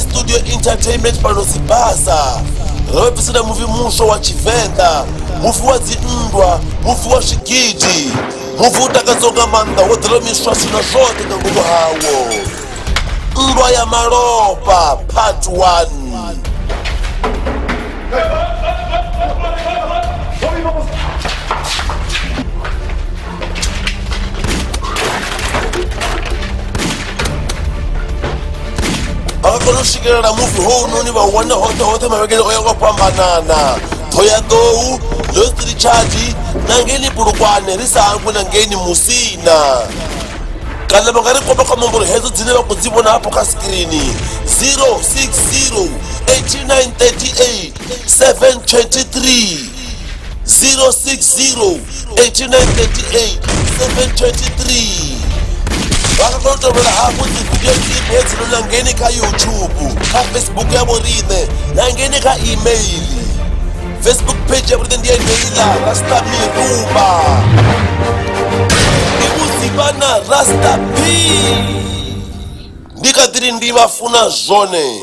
Studio Entertainment panozibasa ravabvisira muvi musho wa Chivenda, muvi wa dzinndwa, muvi wa zvigidhi, muvi utakadzonga manda wodhiromiswa zvino zvote nenguva hawo. Ndwa ya Malopa Part 1. Akakonoshikilela muvi hounoni vauwana hote mavekele oya kwapambanana Thoya Gou, Lost Richard, nangeni Bulukwane risangwe nangeni Musina. Kana mangari kopa kwa nomboro hezo dzine vakudzivona hapo ka skrini 060 8938 723 060 8938 723. Vakakonotovera hapo dzivideo clip hedzino nangeni ka YouTube, ka Facebook yavo rine, nangeni ka email. Facebook page yavo rine ndiye emaila Rasta Miruba. Ndikuzivana Rasta P. Ndikatiri ndivafuna zvone.